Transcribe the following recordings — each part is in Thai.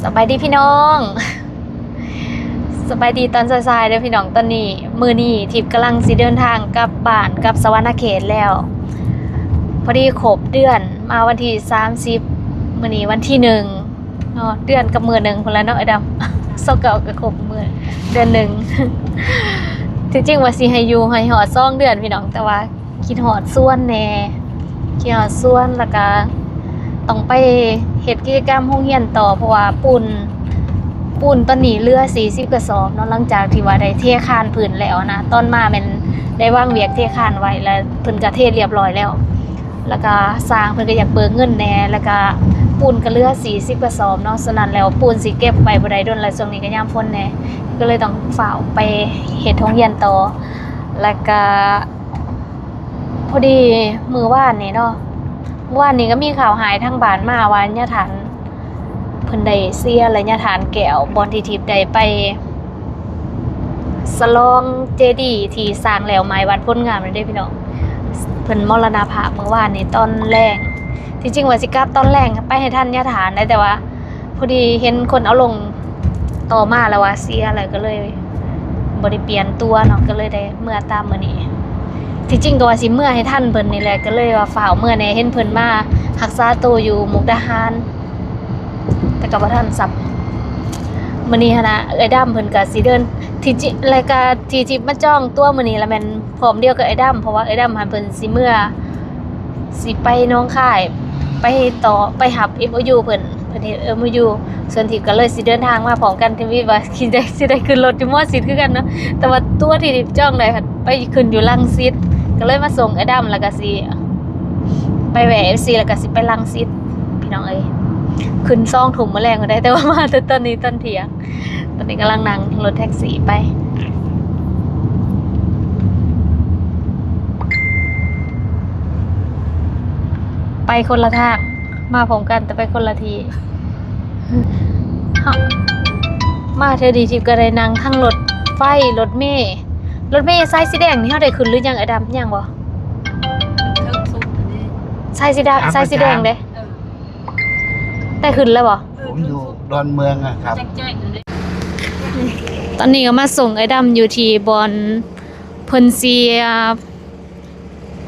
สบายดีพี่น้องสบายดีตอนสายๆเด้อพี่น้องตอนนี้มื้อนี้ทิพย์กำลังสิเดินทางกลับบ้านกลับสวรรณเขตแล้วพอดีครบเดือนมาวันที่30มื้อนี้วันที่1เนาะเดือนกับมื้อ1พุ่นละเนาะไอ้ดำ29ก็ครบมื้อเดือน1ที่จริงว่าสิให้อยู่ให้ฮอด2เดือนพี่น้องแต่ว่าคิดฮอดส่วนแน่คิดฮอดส่วนแล้วก็ต้องไปเฮ็ดกิจกรรมโรงเรียนต่อเพราะว่าปูนตอนนี้เหลือ40กระสอบเนาะหลังจากที่ว่าได้เทคานพื้นแล้วนะตอนมาแม่นได้วางเวียกเทคานไว้แล้วเพิ่นก็เทเรียบร้อยแล้วก็สร้างเพิ่นก็อยากเบิกเงินแหน่แล้วก็ปูนก็เหลือ40กระสอบเนาะฉะนั้นแล้วปูนสิเก็บไว้บ่ได้ดนแล้วช่วงนี้ก็ยามฝนแหน่ก็เลยต้องฝ่าวไปเฮ็ดโรงเรียนต่อแล้วก็พอดีมื้อวานนี่เนาะว่านนี้ก็มีข่าวหายทางบ้านมาว่าญาฐานเพิ่นได้เสียและญาฐานแก้วบอนที่ทิพย์ได้ไปสลองเจดีย์ที่สร้างแล้วไม้วัดพ้นงามนั่นเด้พี่น้องเพิ่นมรณภาพเมื่อวานนี้ตอนแลงที่จริงว่าสิกลับตอนแลงไปให้ท่านญาฐานได้แต่ว่าพอดีเห็นคนเอาลงต่อมาแล้วว่าเสียอะไรก็เลยบ่ได้เปลี่ยนตัวเนาะก็เลยได้เมื่อตามมื้อนี้ที่จริงก็ว่าสิเมื่อให้ท่านเพิ่นนี่แหละก็เลยว่าฝ่าวเมื่อแน่เห็นเพิ่นมารักษาตัวอยู่มุกดาหารแต่ก็บ่ทันซับมื้อนี้หั่นน่ะเอ้ยดำเพิ่นก็สิเดินที่จิรายการที่จิมาจ้องตัวมื้อนี้แล้วแม่นพร้อมเดียวกับเอ้ยดำเพราะว่าเอ้ยดำหันเพิ่นสิเมื่อสิไปหนองคายไปต่อไปรับ MOU เพิ่นเฮ็ด MOU ส่วนที่ก็เลยสิเดินทางมาพร้อมกันที่ว่าสิได้ขึ้นรถอยู่มอสิคือกันเนาะแต่ว่าตัวที่จ้องได้ไปขึ้นอยู่รังสิตก็เลยมาส่งไอ้ดำแล้วก็สิไปแหวะ FC แล้วก็สิไปรังสิตพี่น้องเอ้ยขึ้นซ่องถุงแมลงก็ได้แต่ว่ามาแต่ตอนนี้ตอนเที่ยงตอนนี้กำลังนั่งรถแท็กซี่ไปคนละทางมาพร้อมกันแต่ไปคนละทีมาเธอดีทิพย์ก็ได้นั่งทั้งรถไฟรถเมล์สายสีแดงนี่เฮาได้ขึ้นหรือยังไอ้ดำยังบ่สายสีแดงเด้ได้ขึ้นแล้วบ่ผมอยู่ดอนเมืองอะครับตอนนี้ก็มาส่งไอ้ดำอยู่ที่บอนเพิ่นสิ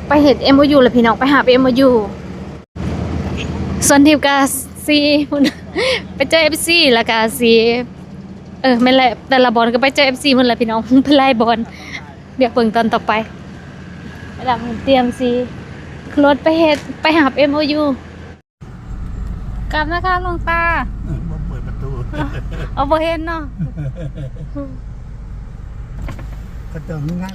ไปเฮ็ด MOU แล้วพี่น้องไปหา MOU ส่วนทิพย์ก็สิไปเจอ FC แล้วก็สิแม่นแหละแต่ละบอลก็ไปเจอ FC หมดแหละพี่น้องไปไล่บอลเดี๋ยวเบิ่งตอนต่อไปไอ้ดำเตรียมสิรถไปหา MOU กลับนะคะหลวงตามาเปิดประตู เอาบ่เห็นเนาะ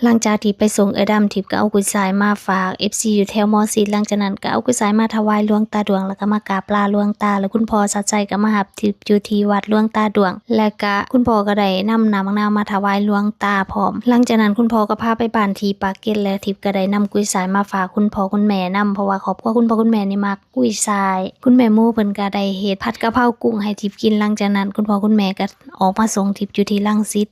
หลังจากที่ไปส่งเอดำทิพย์ก็เอากุยสายมาฝาก FC อยู่แถวมอสีหลังจากนั้นก็เอากุยสายมาถวายหลวงตาดวงแล้วก็มากราบลาหลวงตาแล้วคุณพ่อสัจใจก็มาหับทิพย์อยู่ที่วัดหลวงตาดวงและก็คุณพ่อก็ได้นำน้ำมะนาวมาถวายหลวงตาพร้อมหลังจากนั้นคุณพ่อก็พาไปบ้านที่ปากเกร็ดและทิพย์ก็ได้นำกุยสายมาฝากคุณพ่อคุณแม่นำเพราะว่าครอบครัวคุณพ่อคุณแม่นี่มักกุยสายคุณแม่หมู่เพิ่นก็ได้เฮ็ดผัดกะเพรากุ้งให้ทิพย์กินหลังจากนั้นคุณพ่อคุณแม่ก็ออกมาส่งทิพย์อยู่ที่รังสิต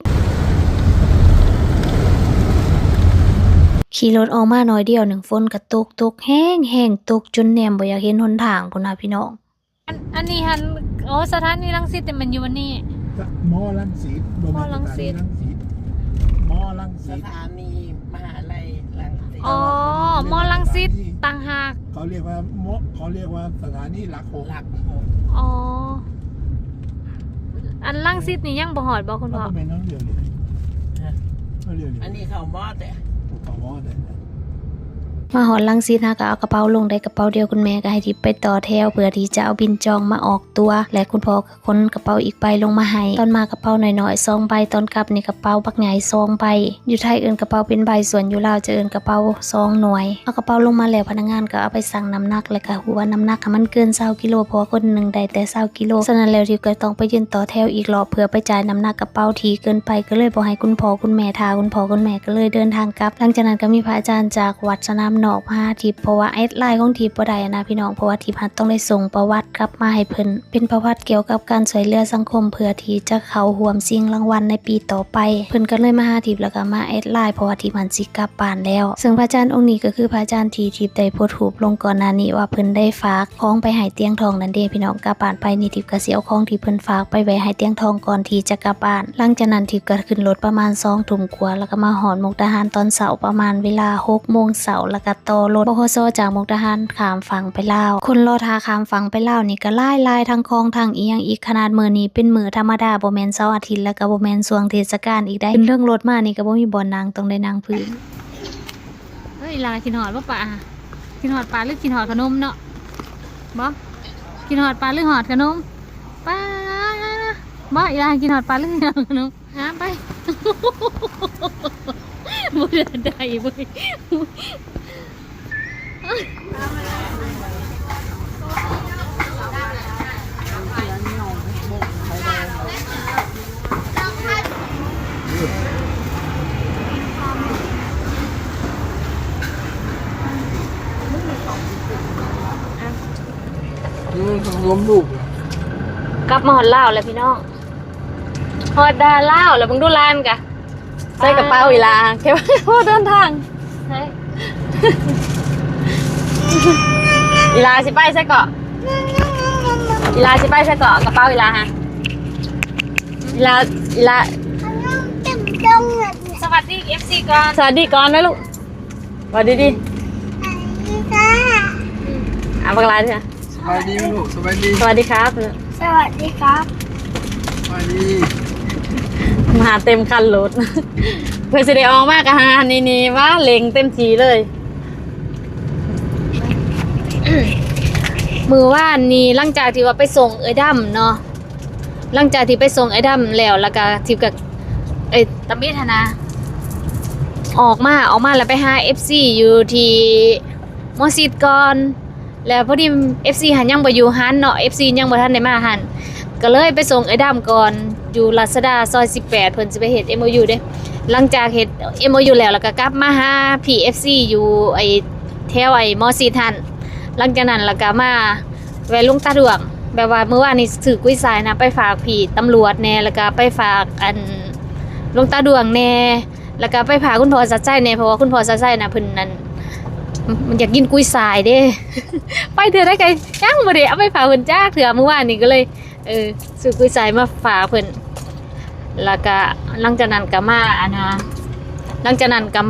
ขี่รถออกมาน้อยเดียวหนึ่งฝนก็ตกแห้งตกจนแนมบ่อยากเห็นหนทางพุ่นน่ะพี่น้องอันนี้หันสถานีรังสิตแต่มันอยู่วันนี้มอรังสิตมอรังสิตสถานีมหาลัยรังสิตมอรังสิตต่างหากเขาเรียกว่าสถานีหลัก6อันรังสิตนี่ยังบ่ฮอดบ่คุณพ่อเป็นน้องเดียวนี่อันนี้เขามอดแต่มาหอดลังสิตนะก็เอากระเป๋าลงได้กระเป๋าเดียวคุณแม่ก็ให้ทิพย์ไปต่อแถวเพื่อที่จะเอาบินจองมาออกตัวและคุณพ่อก็ขนกระเป๋าอีกใบลงมาให้ตอนมากระเป๋าหน่อยๆ2ใบตอนกลับนี่กระเป๋าบักใหญ่2ใบอยู่ไทยเอิ้นกระเป๋าเป็นใบส่วนอยู่ลาวจะเอิ้นกระเป๋า2หน่วยเอากระเป๋าลงมาแล้วพนักงานก็เอาไปสั่งน้ำหนักแล้วก็หัวน้ำหนักมันเกิน20กิโลเพราะคนนึงได้แต่20กิโลฉะนั้นแล้วทิพย์ก็ต้องไปยืนต่อแถวอีกรอบเพื่อไปจ่ายน้ำหนักกระเป๋าที่เกินไปก็เลยบ่ให้คุณพ่อคุณแม่ทาคุณพ่อคุณแม่ก็เลยเดินทางกลับหลังจากนั้นก็มีพระอาจารย์จากวัดสนาม นอกมาหาทิพย์เพราะว่าแอดไลน์ของทิพย์บ่ได้นะพี่น้องเพราะว่าทิพย์ต้องได้ส่งประวัติกลับมาให้เพิ่นเป็นประวัติเกี่ยวกับการช่วยเหลือสังคมเพื่อที่จะเข้าร่วมชิงรางวัลในปีต่อไปเพิ่นก็เลยมาหาทิพย์แล้วก็มาแอดไลน์เพราะว่าทิพย์มันสิกลับบ้านแล้วซึ่งพระอาจารย์องค์นี้ก็คือพระอาจารย์ที่ทิพย์ได้โพสต์รูปลงก่อนหน้านี้ว่าเพิ่นได้ฝากของไปให้เตียงทองนั่นเด้พี่น้องกลับบ้านไปนี่ทิพย์ก็สิเอาของที่เพิ่นฝากไปไว้ให้เตียงทองก่อนที่จะกลับบ้านหลังจากนั้นทิพย์ก็ขึ้นรถประมาณ2 ทุ่มกว่าแล้วก็มาหอดมุกดาหารตอนเช้าประมาณเวลา6 โมงเช้าแล้วก็ต่อรถบขสจากมุกดาหารข้ามฝั่งไปลาวคนรอท่าข้ามฝั่งไปลาวนี่ก็หลายทั้งคลองทางอีหยังอีกขนาดมื้อนี้เป็นมื้อธรรมดาบ่แม่นเสาร์อาทิตย์แล้วก็บ่แม่นช่วงเทศกาลอีกได้ขึ้นเรื่องรถมานี่ก็บ่มีบ่อนนั่งต้องได้นั่งพื้นเฮ้ยลากินหอดบ่ป่ากินหอดปลาหรือกินหอดขนมเนาะบ่กินหอดปลาหรือหอดขนมป้าบ่อีลากินหอดปลาหรือกินหอดขนมหาไปบ่ได้เว้ยล้มลูก กลับมาหอดลาวแล้วพี่น้องหอดดาลาวแล้วมึงดูลานกะ ใส่กระเป๋าเวลาแค่ว่าเดินทาง ใช่ เวลาสิไปใส่เกาะเวลาสิไปใส่เกาะกระเป๋าเวลาฮะเวลา สวัสดี FC ก่อน สวัสดีก่อนนะลูกสวัสดีดิบังลาดิค่ะ สบายดีไหมลูกสบายดี สวัสดีครับ สวัสดีครับ สบายดี มาเต็มคันรถเพื่อจะได้ออกมากะฮะนี่ว่าเล็งเต็มทีเลย มือว่านนี่หลังจากที่ว่าไปส่งเอ้ยดำเนาะหลังจากที่ไปส่งเอ้ยดำแล้วก็ทิพย์กับตำบิธนาออกมาแล้วไปหา FC อยู่ที่มอสิดก่อนแล้วพอดี FC หันยังบ่อยู่หันเนาะ FC ยังบ่ทันได้มาหันก็เลยไปส่งเอ้ยดำก่อนอยู่ลาซาด้าซอย18เพิ่นสิไปเฮ็ด MOU เด้หลังจากเฮ็ด MOU แล้วก็กลับมาหา PFC อยู่แถวมอสิดหันหลังจากนั้นแล้วก็มาแวะลุงตาดวงแบบว่าเมื่อวานนี้ถือกุ้ยสายนะไปฝากพี่ตำรวจแน่แล้วก็ไปฝากลุงตาดวงแน่แล้วก็ไปฝากคุณพ่อสัจใจแน่เพราะว่าคุณพ่อสัจใจน่ะเพิ่นนั้นมันอยากกินกุ้ยสายเด้ ไปเถื่อได้ไงยังบ่ได้เอาไปฝากเพิ่นจ้าเถื่อเมื่อวานนี้ก็เลยซื้อกุ้ยสายมาฝากเพิ่นแล้วก็หลังจากนั้นก็มาหลังจากนั้นก็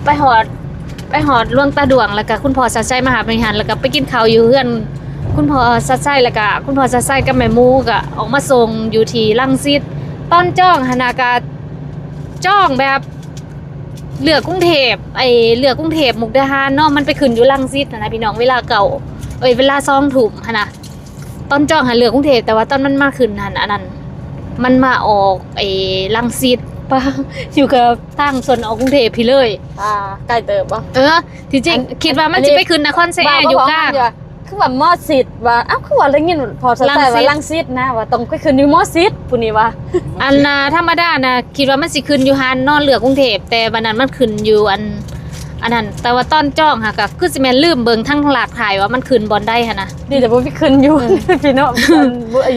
ไปหอดหลวงตาดวงแล้วก็คุณพ่อสัจใจมาหาบริหารแล้วก็ไปกินข้าวอยู่เฮือนคุณพ่อสัจใจแล้วก็คุณพ่อสัจใจกับแม่หมูก็ออกมาส่งอยู่ที่รังสิตตอนจ้องหนากาจ้องแบบเหลือกรุงเทพเหลือกรุงเทพมุกดาหารเนาะมันไปขึ้นอยู่รังสิตนะพี่น้องเวลาเก่าเวลา20 ทุ่มหั่นน่ะตอนจ้องเหลือกรุงเทพแต่ว่าตอนมันมาขึ้นหั่นอันนั้นมันมาออกรังสิตป่ะอยู่กับทางส่วนออกกรุงเทพพี่เลยใกล้เติบป่ะที่จริงคิดว่ามันจะไปขึ้นนครไซแอร์อยู่กลาง คือว่ามอสิดว่าคือว่าได้ยินพอสไตล์ว่าลังสิตนะว่าต้องไปขึ้นอยู่มอสิดผู้นี้ว่าอันธรรมดานะคิดว่ามันสิขึ้นอยู่ฮันนอนเหลือกรุงเทพแต่วันนั้นมันขึ้นอยู่อันนั้นแต่ว่าตอนจ้องค่ะก็คือสิแม่นลืมเบิ่งทั้งหลากถ่ายว่ามันขึ้นบอนได้หั่นน่ะดีแต่บ่มีขึ้นอยู่พี่น้อง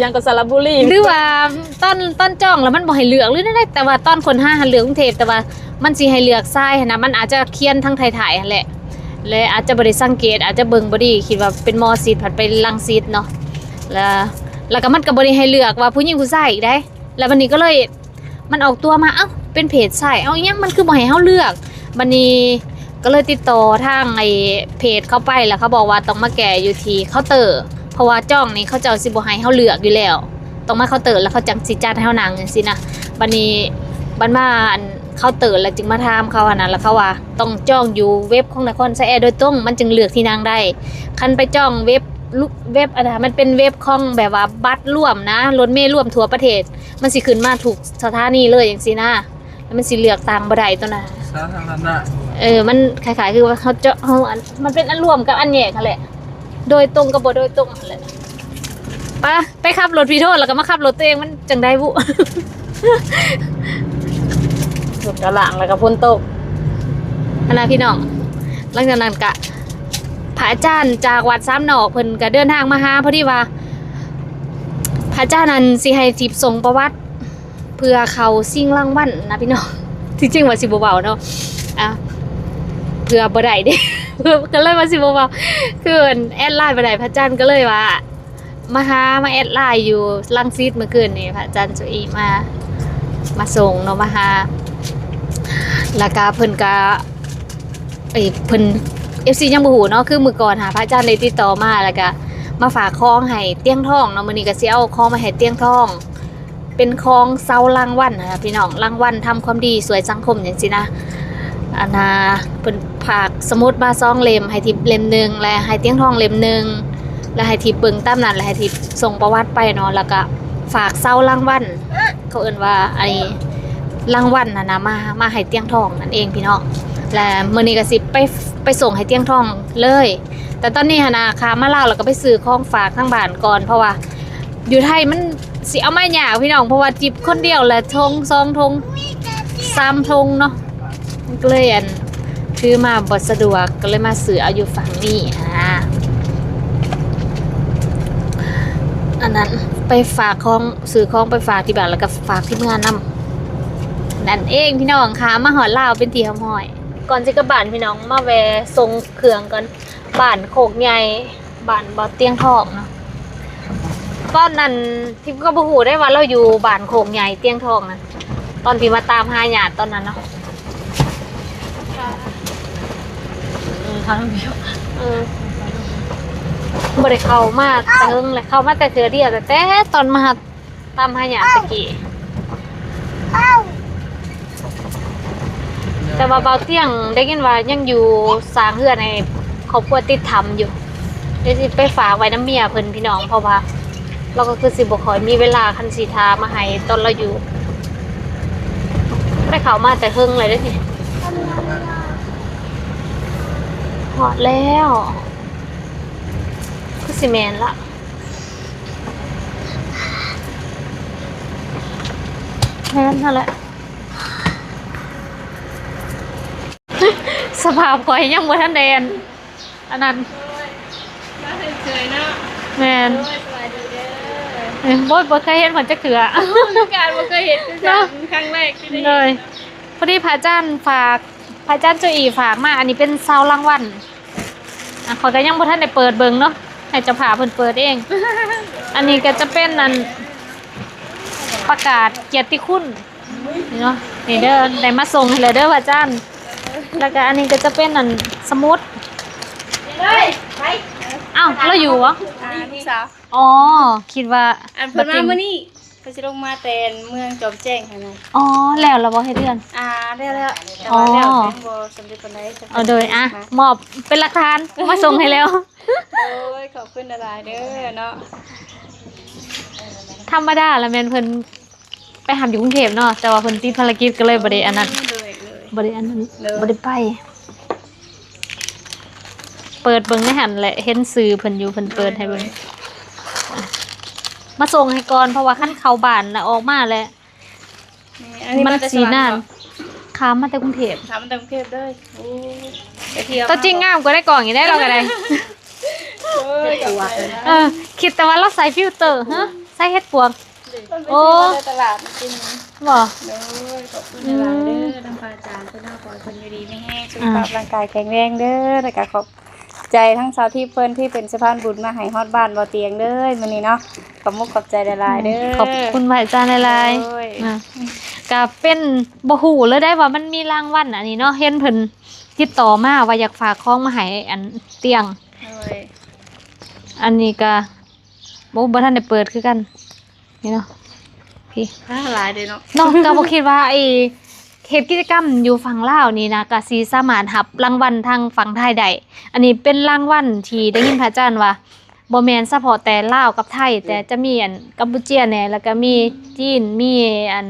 ยังก็สระบุรีหรือว่าตอนจ้องแล้วมันบ่ให้เลือกหรือได้แต่ว่าตอนคน5หันเหลือกกรุงเทพแต่ว่ามันสิให้เลือกซ้ายหั่นน่ะมันอาจจะเคียนทั้งถ่ายๆหั่นแหละและอาจจะบ่ได้สังเกตอาจจะเบิ่งบ่ดีคิดว่าเป็นมอสิดผัดไปรังสิตเนาะแล้วก็มันก็บ่ได้ให้เลือกว่าผู้หญิงผู้ชายอีกได้แล้วบัดนี้ก็เลยมันออกตัวมาเป็นเพจใช่อีหยังมันคือบ่ให้เฮาเลือกบัดนี้ก็เลยติดต่อทางเพจเข้าไปแล้วเขาบอกว่าต้องมาแก่อยู่ที่เคาน์เตอร์เพราะว่าจ้องนี่เขาจะเอาสิบ่ให้เฮาเลือกอยู่แล้วต้องมาเคาน์เตอร์แล้วเขาจังสิจัดให้เฮานั่งจังซี่นะบัดนี้บัดมาเขาเตือนแล้วจึงมาถามเขานะแล้วเขาว่าต้องจ้องอยู่เว็บของนครไซแอร์โดยตรงมันจึงเลือกที่นั่งได้คันไปจ้องเว็บอะไรมันเป็นเว็บของแบบว่าบัตรร่วมนะรถเมล์ร่วมทั่วประเทศมันสิขึ้นมาถูกสถานีเลยอย่างสินะแล้วมันสิเลือกตามบ่ได้ตัวน่ะสาธารณะมันคล้ายๆคือว่าเขามันเป็นอันรวมกับอันแยกนั่นแหละโดยตรงกับบ่โดยตรงนั่นแหละไปขับรถพี่โทษแล้วก็มาขับรถตัวเองมันจังได้บุ สุดกระหลังแล้วก็พ้นตก อันนั้นพี่น้อง หลังจากนั้นก็พระอาจารย์จากวัดซ้ำหนอกเพิ่นก็เดินทางมาหาพอดีว่าพระอาจารย์นั้นสิให้ทิพย์ส่งประวัติเพื่อเขาสิ่งรางวัลนะพี่น้องที่จริงว่าสิบ่เว้าเนาะเพื่อบ่ได้เด้ ก็เลยว่าสิบ่เว้าคือแอดไลน์บ่ได้พระอาจารย์ก็เลยว่ามาแอดไลน์อยู่รังสิตเมื่อคืนนี้พระอาจารย์โจอีมาส่งเนาะมาหาแล้วก็เพิ่นก็เพิ่น FC ยังบ่ฮู้เนาะคือมื้อก่อนหาพระอาจารย์ได้ติดต่อมาแล้วก็มาฝากของให้เตี้ยงทองเนาะมื้อนี้ก็สิเอาของมาให้เตี้ยงทองเป็นของเซารางวัลนะพี่น้องรางวัลทำความดีสวยสังคมจังซี่นะอันน่ะเพิ่นฝากสมุดมา2เล่มให้ทิพย์เล่มนึงและให้เตี้ยงทองเล่มนึงแล้วให้ทิพย์เบิ่งตามนั้นแล้วให้ทิพย์ส่งประวัติไปเนาะแล้วก็ฝากเซารางวัลเขาเอิ้นว่าไอ้รางวัลน่ะนะมาให้เตี้ยงทองนั่นเองพี่น้องและมื้อนี้ก็สิไปส่งให้เตี้ยงทองเลยแต่ตอนนี้หนะค่ะมาลาวแล้วก็ไปซื้อของฝากทางบ้านก่อนเพราะว่าอยู่ไทยมันสิเอามายากพี่น้องเพราะว่าจิบคนเดียวแหละทง2 ทง 3 ทงเนาะมันก็เลยถือมาบ่สะดวกก็เลยมาซื้อเอาอยู่ฝั่งนี้อันนั้นไปฝากของซื้อของไปฝากที่บ้านแล้วก็ฝากที่เมืองนำนั่นเองพี่น้องค่ะมาหอดลาวเป็นที่ห้อยก่อนจะกลับบ้านพี่น้องมาแวะส่งเครื่องก่อนบ้านโคกใหญ่บ้านบ่อเตียงทองเนาะตอนนั้นทิพย์ก็บ่ฮู้ได้ว่าเราอยู่บ้านโคกใหญ่เตียงทองนะตอนที่มาตามหาญาติตอนนั้นเนาะทางวิวบ่ได้เข้ามาแต่เฮิงเลยเข้ามาแต่เทื่อเดียวแต่ตอนมาตามหาญาติตะกี้แต่ว่าเบาเที่ยงได้ยินว่ายังอยู่สร้างเฮือนให้ครอบครัวติดธรรมอยู่เดี๋ยวสิไปฝากไว้น้ำเมียเพิ่นพี่น้องเพราะว่าเราก็คือสิบ่ค่อยมีเวลาคันสิทามาให้ตอนเราอยู่ได้เข้ามาแต่เฮิงเลยเด้อนี่หอดแล้วคือสิแม่นละแม่นนั่นแหละสภาพข่อยยังบ่ทันแดนอันนั้นมาเฉยๆเนาะแม่นบ่เคยเห็นเพิ่นจักเทื่อการบ่เคยเห็นคือครั้งแรกที่ได้เลยพอดีพระอาจารย์ฝากพระอาจารย์โจอีฝากมาอันนี้เป็นเซารางวัลขอยก็ยังบ่ทันได้เปิดเบิ่งเนาะให้เจ้าภาพเพิ่นเปิดเองอันนี้ก็จะเป็นอันประกาศเกียรติคุณนี่เนาะนี่เด้อได้มาส่งให้เลยเด้อพระอาจารย์แล้วก็อันนี้ก็จะเป็นอันสมุดอ้าวเราอยู่วะลูกสาวอ๋อคิดว่าอันเพิ่นมามื้อนี้เพิ่นสิลงมาแต่เมืองจอมแจ้งหั่นน่ะอ๋อแล้วเราบ่เฮ็ดเดือนแล้วแต่ว่าแล้วเป็นบ่สำเร็จปานใดโดยมอบเป็นหลักฐานมาส่งให้แล้วโอ้ยขอบคุณหลายๆเด้อเนาะธรรมดาละแม่นเพิ่นไปหาอยู่กรุงเทพเนาะแต่ว่าเพิ่นติดภารกิจก็เลยบ่ได้อันนั้นบ่ได้อันนั้นบ่ได้ไปเปิดเบิ่งในหันแหละเห็นสื่อเพิ่นอยู่เพิ่นเปิดให้เบิ่งมาส่งให้ก่อนเพราะว่าคันเข้าบ้านแล้วออกมาแล้วมันสีนานค้ามาแต่กรุงเทพมาแต่กรุงเทพเด้อโอ้ไปเที่ยวตัวจริงงามก็ได้กล่องอย่างได้เราก็ได้คิดแต่ว่าเราใส่ฟิลเตอร์ฮะใส่เฮ็ดปวกโอ้ตลาดจริงบ่เด้อขอบคุณหลายเด้อทางพระอาจารย์เพิ่นขอให้เพิ่นอยู่ดีมีแรงสุขภาพร่างกายแข็งแรงเด้อแล้วก็ขอบใจทั้งสาวที่เพิ่นที่เป็นสะพานบุญมาให้ฮอดบ้านบ่เตียงเด้อมื้อนี้เนาะขอบมุกขอบใจหลายๆเด้อขอบคุณพระอาจารย์หลายๆก็เป็นบ่ฮู้เลยได้ว่ามันมีรางวัลอันนี้เนาะเห็นเพิ่นติดต่อมาว่าอยากฝากของมาให้อันเตียงอันนี้ก็บ่ทันได้เปิดคือกันนี่เนาะพี่หลายเด้เนาะก็บ่คิดว่าไอ้เฮ็ดกิจกรรมอยู่ฝั่งลาวนี่นะก็สิสามารถรับรางวัลทางฝั่งไทยได้อันนี้เป็นรางวัลที่ได้ยินพระอาจารย์ว่าบ่แม่นเฉพาะแต่ลาวกับไทยแต่จะมีอันกัมพูเชียแน่แล้วก็มีจีนมีอัน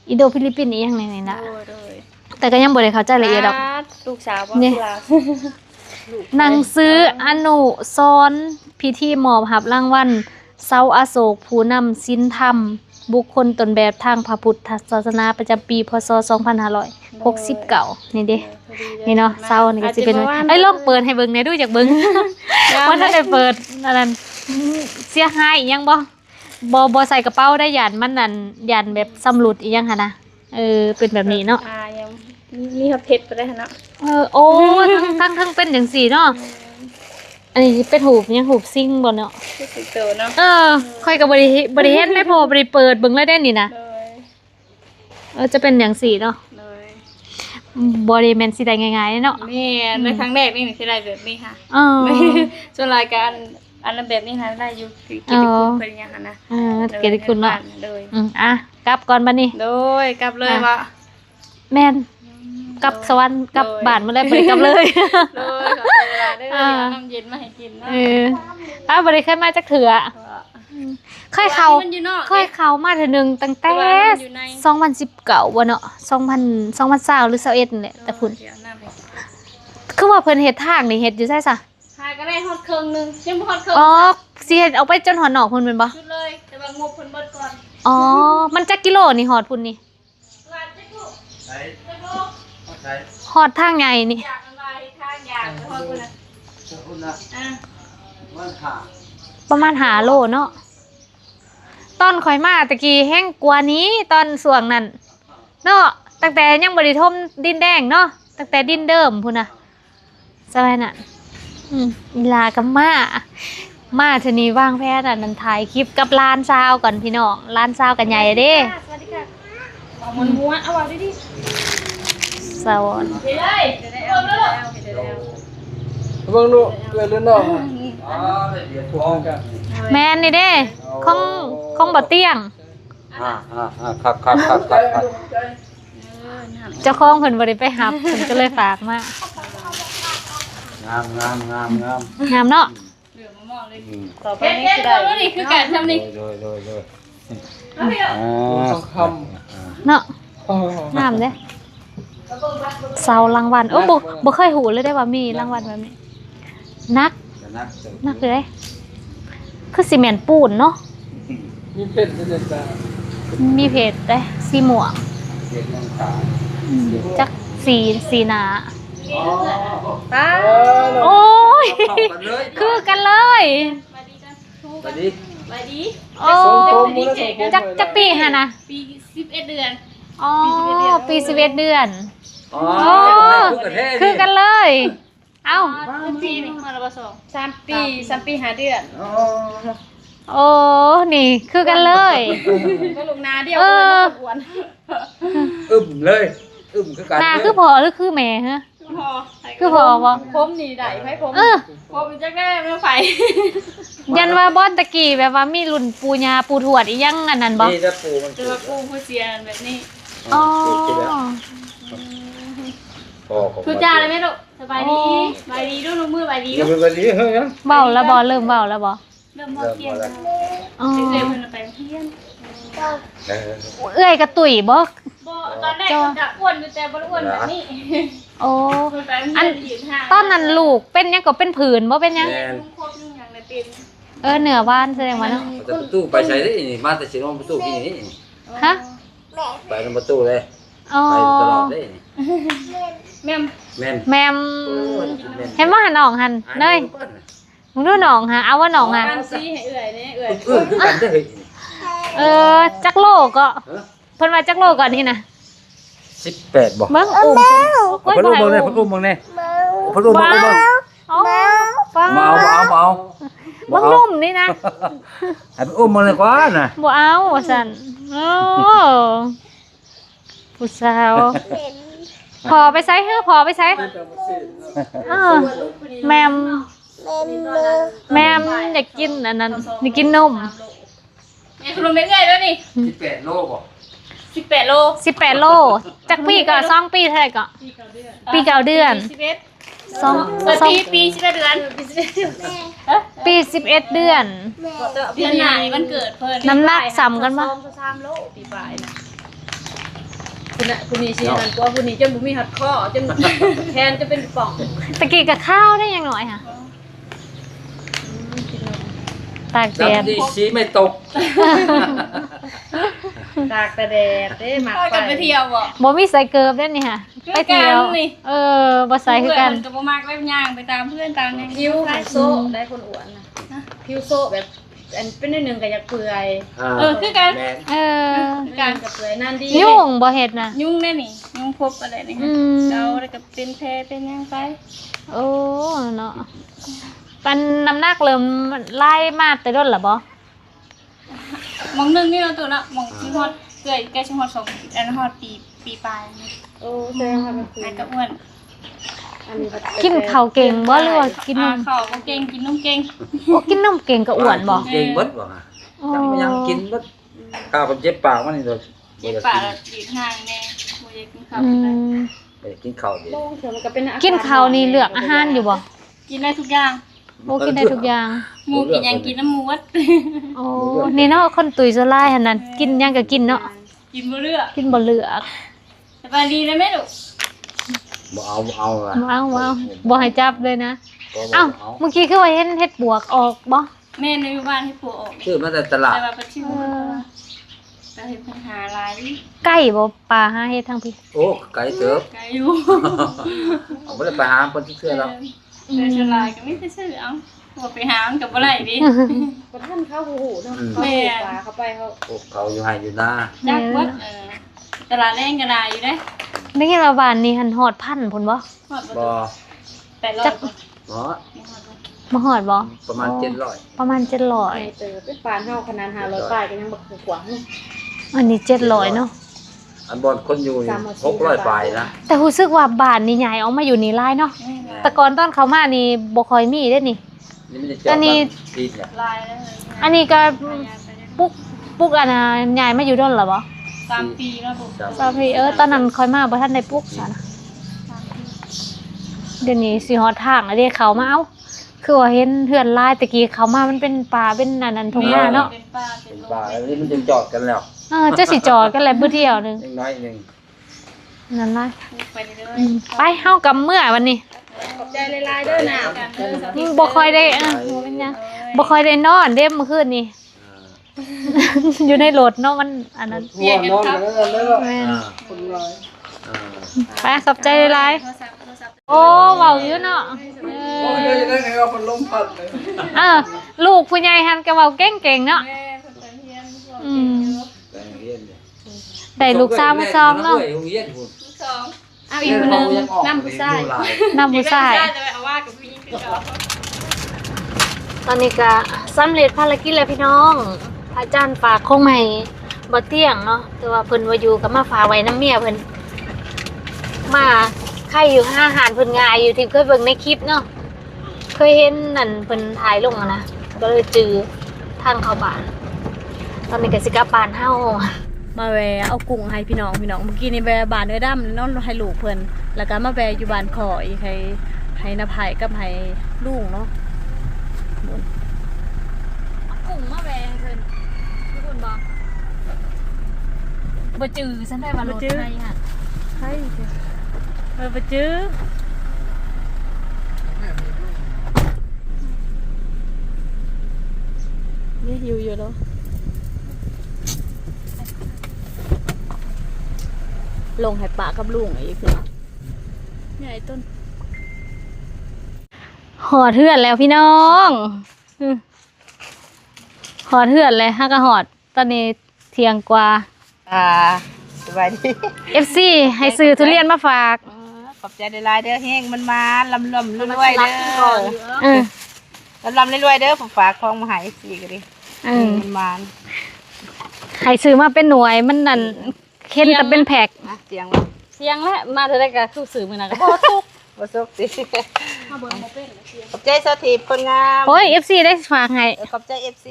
อินโดฟิลิปปินส์อีหยังนี่นะแต่ก็ยังบ่ได้เข้าใจละเอียดดอกลูกสาวบ่กีฬาหนังสืออนุสรณ์พิธีมอบรับรางวัลเซาอโศกผู้นำศีลธรรม บุคคลต้นแบบทางพระพุทธศาสนาประจำปีพศ2569นี่เด้นี่เนาะเซานี่ก็สิเป็นเอ้ยลองเปิดให้เบิ่งแหน่ดูอยากเบิ่งว่าถ้าได้เปิดอันนั้นเสียหายอีหยังบ่ใส่กระเป๋าได้ยันมันนั่นยันแบบสำรุดอีหยังหั่นนะเป็นแบบนี้เนาะ ยังมีฮอตเพชรไปได้เนาะ โอ้ทั้งเป็นจังซี่เนาะอันนี้เป็นหูบยังหูบซิ่งบ่เนาะ คือสิโตเนาะ ค่อยก็บ่ได้เฮ็ดไม่พอบ่ได้เปิดเบิ่งเลยได้นี่นะ เลย จะเป็นจังซี่เนาะ เลย บ่ได้แม่นสิได้ง่ายๆเนาะ แม่ในครั้งแรกนี่สิได้แบบนี้ค่ะ ไม่ ส่วนรายการอันนั้นแบบนี้ค่ะได้อยู่กิจกรรมเป็นอย่างนั้นนะ เกียรติคุณเนาะ เลย กลับก่อนบัดนี้ โดยกลับเลยว่า แม่นกลับสวรรค์กลับบ้านมาแล้วบ่ได้กลับเลย เลยขอเวลาได้เลยน้ำเย็นมาให้กินเนาะ บ่ได้เคยมาจักเถื่อเคยเข้ามาเทื่อนึงตั้งแต่2019บ่เนาะ2020หรือ21นี่แหละแต่พุ่นคือว่าเพิ่นเฮ็ดทางนี่เฮ็ดอยู่ไสซะ ทายก็ได้ฮอดครึ่งนึงยังบ่ฮอดครึ่ง สิเฮ็ดเอาไปจนหอดนอกพุ่นแม่นบ่ ชุดเลยแต่ว่างบเพิ่นเบิดก่อน มันจักกิโลนี่หอดพุ่นนี่ ร้านจักลูก ใช้ จักลูก ใช้ หอดทางใหญ่นี่ อยากอะไรทางอยากฮอดพุ่นน่ะ เจ้าคุณนะ มันหา ประมาณ5โลเนาะตอนข่อยมาตะกี้แห้งกว่านี้ตอนส่วงนั้นเนาะตั้งแต่ยังบ่ได้ทมดินแดงเนาะตั้งแต่ดินเดิมพุ่นน่ะสบายน่ะอีลากับมาเทอนี้วางแผนนั่นถ่ายคลิปกับร้านซาวก่อนพี่น้องร้านซาวกันใหญ่เด้ สวัสดีค่ะบอกมันม้วนเอาไว้ดิ สาวอน เฮ้ยเลยเดี๋ยวได้เอาแล้วเดี๋ยวได้เอา เบิ่งดูเกิดเรื่องนอกเดี๋ยวฟ้องกัน แมนนี่เด้ของบ่เตียง ครับ เจ้าของเพิ่นบ่ได้ไปหับเพิ่นก็เลยฝากมาง าม งามเนาะ เหลือมามองเลยต่อไปนี่คือได้นี่คือการทำนี่ โดย ต้องค เนาะ ำ งามเด้เสารางวัลบ่เคยหูเลยได้ว่ามีรางวัลแบบนี้นักเลยคือซีเมนต์ปูนเนาะ มีเพชรเด็ดจ้า มีเพจเด้สีม่วงจักสีหนา ตา โอ้ยคือกันเลย สวัสดี ไปดี โอ้จักปีฮะนะ ปี11เดือน อ๋อปี11เดือน อ๋อ คือกันเลย เอ้า ปีนี่มาละบ่สอง3 ปี5เดือน โอ้นี่คือกันเลย ก็ลูกนาเดียวกันเลยอ้วน เลยคือกัน นาคือพอหรือคือแม่ฮะ พอ คือพอบ่ ผมนี่ได้ไผผมผมจักได้ไม่ไฟ ยันว่าบอนตะกี้แบบว่ามีรุ่นปูญาปูทวดอีหยังอันนั้นบ่ นี่ถ้าปูมัน จะมาปูผู้เสียแบบนี้ อ๋อ ทุจ้าเลยไหมลูกสบายดีสบายดีดูลูกมือสบายดี ยั ลู ง ก เป็นวันนี้เฮ้ย เว้าแล้วบ่เริ่มเว้าแล้วบ่ เริ่มพอเที่ยงแล้ว อ๋อ เรื่อยๆเพิ่นไปเที่ยง เอื้อยกระตุ๋ยบ่ บ่ตอนแรกมันจะอ้วนอยู่แต่บ่ได้อ้วนแบบนี้ โอ้ เพิ่นไปเที่ยงยืนห่าง ตอนนั้นลูกเป็นหยังก็เป็นผื่นบ่เป็นหยัง ลุงครบลุงหยังเลยเป็น เหนือบ้านแสดงว่าเนาะ ประตูไปใช้ได้นี่มาแต่สิลงประตูที่นี่ ฮะ ไปนำประตูเลย อ๋อ ไปตลอดได้นี่ แม่ม แม่น แมมเห็นว่าหนองหันเนยมึงดูหนองฮะเอาว่าหนองฮะ บ้านซีให้เอื่อยเนี่ยเอื่อย กันได้เฮ้ย จักโลก็เพิ่นว่าจักโลก่อนนี่นะ 18บ่ เบิ่งอุ้ม พอดูเบิ่งได้พอดูเบิ่งได้พอดูเบิ่ง อ๋อฟ้า มาเอา เบิ่งนุ่มนี่นะ ให้ไปอุ้มมันเลยกว่าน่ะ บ่เอาว่าซั่นโอ้ผู้สาวพอไปใช้พอไปใช้แมมอยากกินอันนั้นอยากกินนม แม่คุณลุงเป็นไงด้วยนี่ 18โลบ่ 18 โล 18 โลจักปีก็2ปีเท่าไหร่ก็ปีเก้าเดือน ปี11เดือนปี11 เดือน เดือนไหนวันเกิดเพิ่น น้ำหนักซ้ำกันปะ 3โลปีปลายนะคุณนี่สินั่นกว่าคุณนี่จนบ่มีหัดข้อจนแทนจะเป็นป่อง ตะกี้กับข้าวได้ยังหน่อยค่ะตากแดด น้ำดีสีไม่ตก ตากแต่แดดเด้หมักไปเที่ยวบ่ บ่มีใส่เกิบเด้นี่ค่ะไปเที่ยว คือกันนี่ บ่ใส่คือกัน เพื่ก็บ่มักแล้วย่างไปตามเพื่อนตามหยัง ผิวโซได้คนอ้วนนะผิวโซแบบอันเป็นหนึ่งก็อยากเปื่อย คือกัน แม่น การกับเปื่อยนั่นดี ยุ่งบ่เฮ็ดน่ะ ยุ่งแน่นี่ยุ่งพบอะไรนี่ อืม เราแล้วก็เป็นแพ้เป็นหยังไป โอ้เนาะปันน้ำหนักเริ่มไล่มาแต่ด้นล่ะบ่ มองหนึงนี่เราตัวละมองที่ฮอดเกยใกล้ชิฮอด2อันฮอดปีปลายนี่ โอ้แสดงว่ามันคือ แต่ก็อ้วน อันนี้ กินข้าวเก่งบ่หรือว่ากินนม ข้าวบ่เก่งกินนมเก่ง โอ้กินนมเก่งก็อ้วนบ่ เก่งเบิดบ่ฮะจังยังกินเบิดข้าวมันเจ็บปากมันนี่โดน เจ็บปากแล้วดีดห่างแน่บ่อยากกินข้าว อื เลย ม ไปกินข้าวดิ โล่งเถอะมันก็เป็น กินข้าวนี่เลือกอาหารอยู่บ่ กินได้ทุกอย่าง โอ้กินได้ทุกอย่าง หมูกินหยังกินน้ำหมูวัด โอ้นี่เนาะคนตุยสลายหั่นน่ะกินหยังก็กินเนาะ กินบ่เลือก กินบ่เลือก สบายดีนะแม่ลูก บ่เอาล่ะ ว้าวบ่ให้จับเลยนะ บ่ เอ้า เอา เมื่อกี้คือว่าเห็นเฮ็ดบวกออกบ่ แม่ในอยู่บ้านให้ผัวออก ซื้อมาแต่ตลาด แต่ว่าไปชื่อแต่เห็นปัญหาหลาย ใกล้บ่ปลาหาเฮ็ดทางพี่ โอ้ไก่เติบ ไกลอยู่ เอาบ่ได้ไปหาเพิ่นเชื่อแล้ว แต่ฉลาดก็ไม่ได้ชื่อเอาผัวไปหามันกับบ่ได้ดิ ก็ท่านเข้าหูเนาะเขาหูปลาเข้าไปเขา พวกเขาอยู่ให้อยู่นา จักวัดตลาดแรงก็ได้อยู่เด้ ได้ยินว่าบ้านนี้หันฮอดพันพุ่นบ่ ฮอด บ่ แต่รอด บ่ มาฮอดบ่ ประมาณ700 ประมาณ ไอเจอเป็นปานเฮาขนาด500ปลายก็ยังบ่คือกว่า 700อันนี้700เนาะ อันบอนคนอยู่นี่600ปลายนะ แต่รู้สึกว่าบ้านนี่ใหญ่ออกมาอยู่นี่หลายเนาะแต่ก่อนตอนเขามานี่บ่ค่อยมีเด้นี่ นี่มันจะเจาะ อันนี้ ตีนเนี่ย ลายแล้ว อันนี้ก็ปุ๊กอันน่ะใหญ่มาอยู่ด้นเหรอบ่ 3 ปีแล้วบ่ ซาพี่ตอนนั้นค่อยมาบ่ทันได้ปุ๊กซะนะเดี๋ยวนี้สิฮอดทางแล้วเด้เขามาเอ้าคือว่าเห็นเฮือนหลายตะกี้เขามามันเป็นป่าเป็นอันนั้นทุ่งนาเนาะ เป็นป้าเป็น เป็น ลู ปลาก อันนี้มันจะจอดกันแล้ว จะสิจอดกันแหละมื้อเที่ยวหนึง นิดน้อยหนึง นั่นล่ะ ไปเรื่อย ไปเฮากำเมื่อวันนี้ ขอบใจหลายๆเด้อน่ะ บ่ค่อยได้บ่เป็นหยังบ่ค่อยได้นอนเด้มื้อคืนนี้ อยู่ในรถเนาะมันอันนั้น หัวนอนกันแล้วแล้ว แม่น คนร้าย ไปขอบใจหลายๆโอ้เว้าอยู่เนาะ โอ้ยได้ได้ไงเอาพัดลมพัดเลย ลูกผู้ใหญ่หันก็เว้าเก่งๆเนาะ แม่เพิ่นไปเรียนพวก อืม แต่เรียนเนี่ย ได้ลูกสาวผู้สองเนาะ โรงเรียนพุ่น ลูกสองเอาอีกคนนึงนำผู้ชาย นำผู้ชาย จะไปเอาว่ากับผู้หญิงคือเก่า ตอนนี้ก็สำเร็จภารกิจแล้วพี่น้องพระอาจารย์ฝากคงใหม่บ่เที่ยงเนาะแต่ว่าเพิ่นว่าอยู่ก็มาฝากไว้น้ำเมียเพิ่นมาใครอยู่อาหารเพิ่นง่ายอยู่ที่เคยเบิ่งในคลิปเนาะเคยเห็นนั่นเพิ่นถ่ายลงอะนะก็เลยจือทางเข้าบ้านตอนนี้ก็สิกลับบ้านเฮามาแวะเอากุ้งให้พี่น้องเมื่อกี้นี่แวะบ้านเอ้อดำเนาะให้ลูกเพิ่นแล้วก็มาแวะอยู่บ้านขออีกให้นภัยกับให้ลุงเนาะ กุ้งมาแวงเพิ่นพี่คุณบอกบ่จื้อฉันได้ว่ารถไทยค่ะใช่บ่จื้อนี่อยู่แล้วลงให้ปะกับลุงอีกคือใหญ่ต้นหอดเทือนแล้วพี่น้องหอดเทือนเลยฮักกะหอดตอนนี้เที่ยงกว่า สบายดี FC ให้ซื้อทุเรียนมาฝาก ขอบใจหลายๆเด้อแห้งมันมาลำรวยๆเด้อลำรวยๆเด้อฝากของมาให้สิก็ดิมันมา ให้ซื้อมาเป็นหน่วยมันนั่นเข็นแต่เป็นแพ็ค เสียง เสียงแล้วมาเท่าใดก็คือซื้อมื้อนั้นก็บ่ทุก บ่สุกสิขอบใจสถิตคนงาม โอ้ย FC ได้ฝากให้ ขอบใจ FC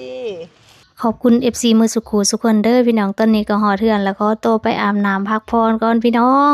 ขอบคุณ FC มือสุขูสุคนเด้อพี่น้องตอนนี้ก็หอดเทือนแล้วก็โตไปอาบน้ำพักผ่อนก่อนพี่น้อง